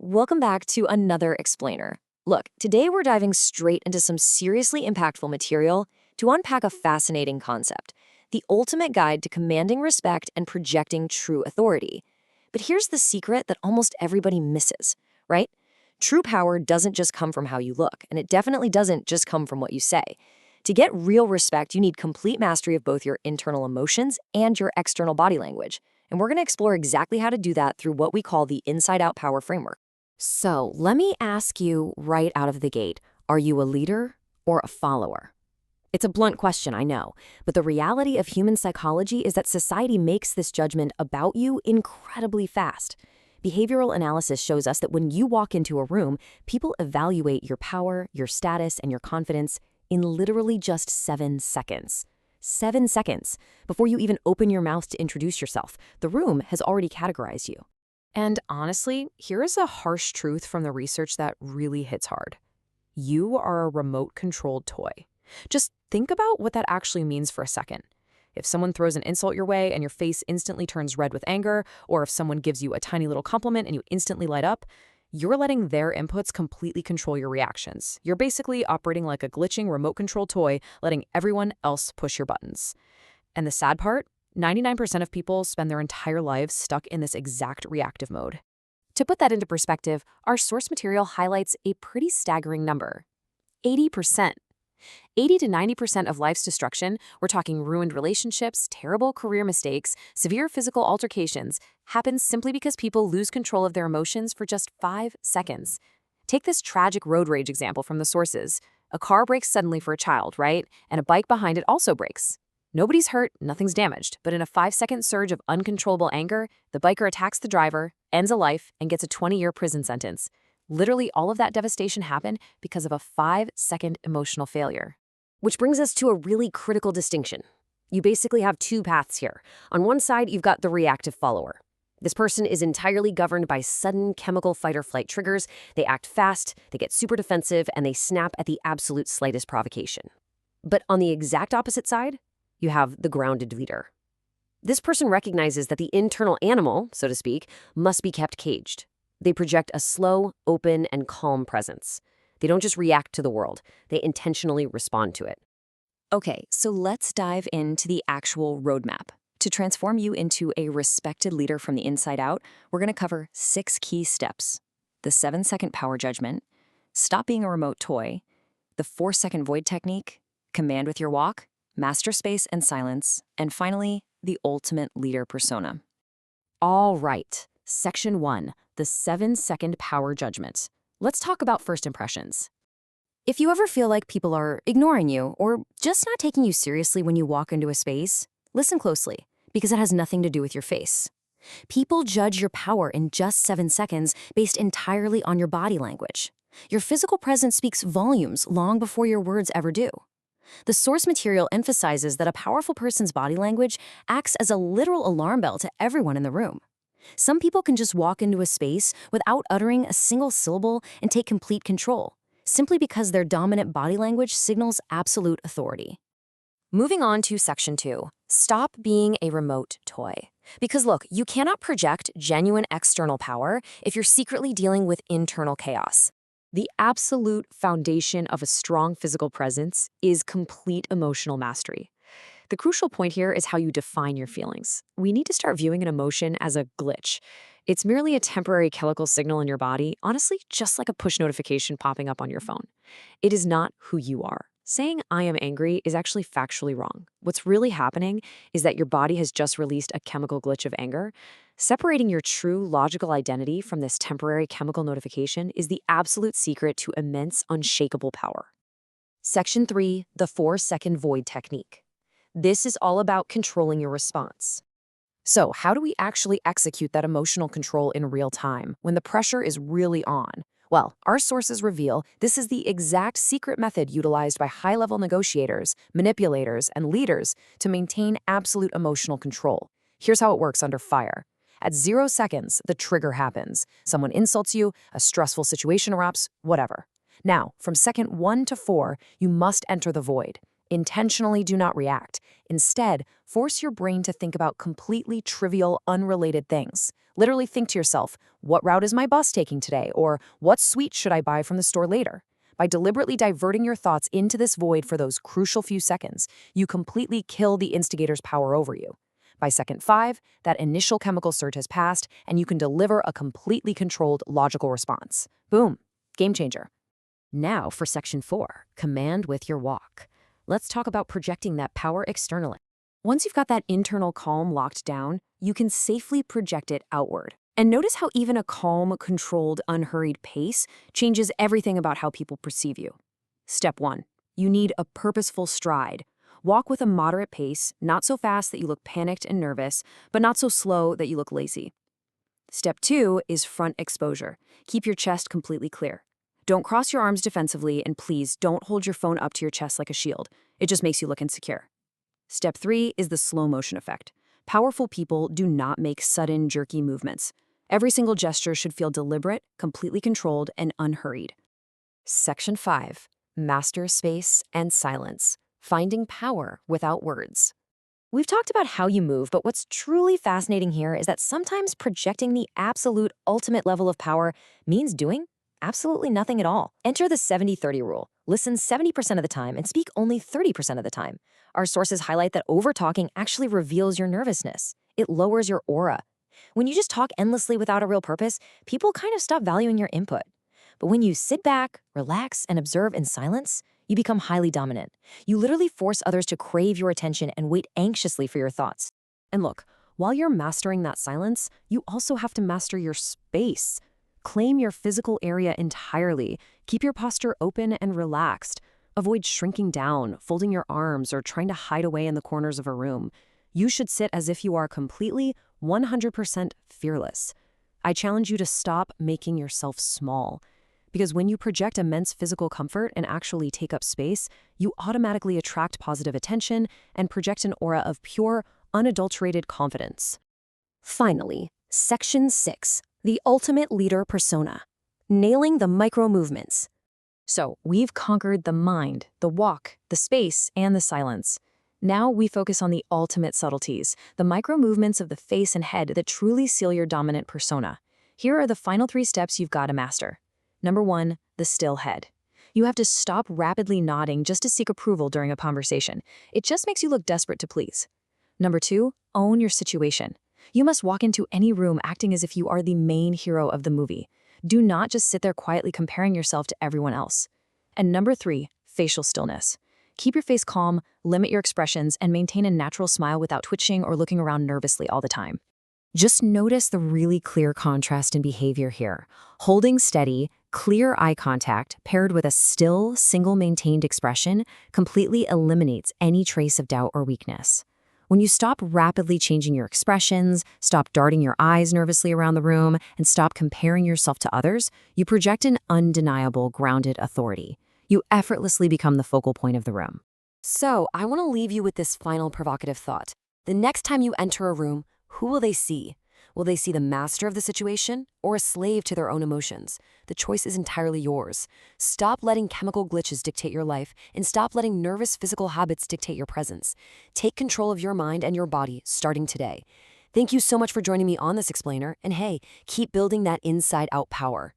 Welcome back to another explainer. Look, today we're diving straight into some seriously impactful material to unpack a fascinating concept, the ultimate guide to commanding respect and projecting true authority. But here's the secret that almost everybody misses, right? True power doesn't just come from how you look, and it definitely doesn't just come from what you say. To get real respect, you need complete mastery of both your internal emotions and your external body language. And we're going to explore exactly how to do that through what we call the inside-out power framework. So let me ask you right out of the gate, are you a leader or a follower? It's a blunt question, I know, but the reality of human psychology is that society makes this judgment about you incredibly fast. Behavioral analysis shows us that when you walk into a room, people evaluate your power, your status, and your confidence in literally just 7 seconds. 7 seconds. Before you even open your mouth to introduce yourself, the room has already categorized you. And honestly, here is a harsh truth from the research that really hits hard. You are a remote-controlled toy. Just think about what that actually means for a second. If someone throws an insult your way and your face instantly turns red with anger, or if someone gives you a tiny little compliment and you instantly light up, you're letting their inputs completely control your reactions. You're basically operating like a glitching remote-controlled toy, letting everyone else push your buttons. And the sad part? 99% of people spend their entire lives stuck in this exact reactive mode. To put that into perspective, our source material highlights a pretty staggering number. 80%. 80 to 90% of life's destruction, we're talking ruined relationships, terrible career mistakes, severe physical altercations, happens simply because people lose control of their emotions for just 5 seconds. Take this tragic road rage example from the sources. A car brakes suddenly for a child, right? And a bike behind it also brakes. Nobody's hurt, nothing's damaged, but in a 5-second surge of uncontrollable anger, the biker attacks the driver, ends a life, and gets a 20-year prison sentence. Literally all of that devastation happened because of a 5-second emotional failure. Which brings us to a really critical distinction. You basically have two paths here. On one side, you've got the reactive follower. This person is entirely governed by sudden chemical fight-or-flight triggers. They act fast, they get super defensive, and they snap at the absolute slightest provocation. But on the exact opposite side, you have the grounded leader. This person recognizes that the internal animal, so to speak, must be kept caged. They project a slow, open, and calm presence. They don't just react to the world, they intentionally respond to it. Okay, so let's dive into the actual roadmap. To transform you into a respected leader from the inside out, we're going to cover 6 key steps. The 7-second power judgment, stop being a remote toy, the 4-second void technique, command with your walk, master space and silence, and finally, the ultimate leader persona. All right, Section 1, the 7-second power judgment. Let's talk about first impressions. If you ever feel like people are ignoring you or just not taking you seriously when you walk into a space, listen closely, because it has nothing to do with your face. People judge your power in just 7 seconds based entirely on your body language. Your physical presence speaks volumes long before your words ever do. The source material emphasizes that a powerful person's body language acts as a literal alarm bell to everyone in the room. Some people can just walk into a space without uttering a single syllable and take complete control, simply because their dominant body language signals absolute authority. Moving on to Section 2, stop being a remote toy. Because look, you cannot project genuine external power if you're secretly dealing with internal chaos. The absolute foundation of a strong physical presence is complete emotional mastery. The crucial point here is how you define your feelings. We need to start viewing an emotion as a glitch. It's merely a temporary chemical signal in your body, honestly, just like a push notification popping up on your phone. It is not who you are. Saying I am angry is actually factually wrong. What's really happening is that your body has just released a chemical glitch of anger. Separating your true logical identity from this temporary chemical notification is the absolute secret to immense, unshakable power. Section 3, the 4-second void technique. This is all about controlling your response. So, how do we actually execute that emotional control in real time when the pressure is really on? Well, our sources reveal this is the exact secret method utilized by high-level negotiators, manipulators, and leaders to maintain absolute emotional control. Here's how it works under fire. At 0 seconds, the trigger happens. Someone insults you, a stressful situation erupts, whatever. Now, from second 1 to 4, you must enter the void. Intentionally do not react. Instead, force your brain to think about completely trivial, unrelated things. Literally think to yourself, what route is my bus taking today? Or what sweet should I buy from the store later? By deliberately diverting your thoughts into this void for those crucial few seconds, you completely kill the instigator's power over you. By second 5, that initial chemical surge has passed, and you can deliver a completely controlled, logical response. Boom. Game changer. Now for section 4, command with your walk. Let's talk about projecting that power externally. Once you've got that internal calm locked down, you can safely project it outward. And notice how even a calm, controlled, unhurried pace changes everything about how people perceive you. Step 1. You need a purposeful stride. Walk with a moderate pace, not so fast that you look panicked and nervous, but not so slow that you look lazy. Step 2 is front exposure. Keep your chest completely clear. Don't cross your arms defensively, and please don't hold your phone up to your chest like a shield. It just makes you look insecure. Step 3 is the slow motion effect. Powerful people do not make sudden, jerky movements. Every single gesture should feel deliberate, completely controlled, and unhurried. Section 5. Master space and silence. Finding power without words. We've talked about how you move, but what's truly fascinating here is that sometimes projecting the absolute ultimate level of power means doing absolutely nothing at all. Enter the 70-30 rule. Listen 70% of the time and speak only 30% of the time. Our sources highlight that over-talking actually reveals your nervousness. It lowers your aura. When you just talk endlessly without a real purpose, people kind of stop valuing your input. But when you sit back, relax, and observe in silence, you become highly dominant. You literally force others to crave your attention and wait anxiously for your thoughts. And look, while you're mastering that silence, you also have to master your space. Claim your physical area entirely. Keep your posture open and relaxed. Avoid shrinking down, folding your arms, or trying to hide away in the corners of a room. You should sit as if you are completely, 100% fearless. I challenge you to stop making yourself small. Because when you project immense physical comfort and actually take up space, you automatically attract positive attention and project an aura of pure, unadulterated confidence. Finally, Section 6, the ultimate leader persona. Nailing the micro movements. So, we've conquered the mind, the walk, the space, and the silence. Now we focus on the ultimate subtleties, the micro movements of the face and head that truly seal your dominant persona. Here are the final 3 steps you've got to master. Number 1, the still head. You have to stop rapidly nodding just to seek approval during a conversation. It just makes you look desperate to please. Number 2, own your situation. You must walk into any room acting as if you are the main hero of the movie. Do not just sit there quietly comparing yourself to everyone else. And number 3, facial stillness. Keep your face calm, limit your expressions, and maintain a natural smile without twitching or looking around nervously all the time. Just notice the really clear contrast in behavior here. Holding steady, clear eye contact paired with a still, single-maintained expression completely eliminates any trace of doubt or weakness. When you stop rapidly changing your expressions, stop darting your eyes nervously around the room, and stop comparing yourself to others, you project an undeniable, grounded authority. You effortlessly become the focal point of the room. So, I want to leave you with this final provocative thought. The next time you enter a room, who will they see? Will they see the master of the situation or a slave to their own emotions? The choice is entirely yours. Stop letting chemical glitches dictate your life and stop letting nervous physical habits dictate your presence. Take control of your mind and your body starting today. Thank you so much for joining me on this explainer, and hey, keep building that inside-out power.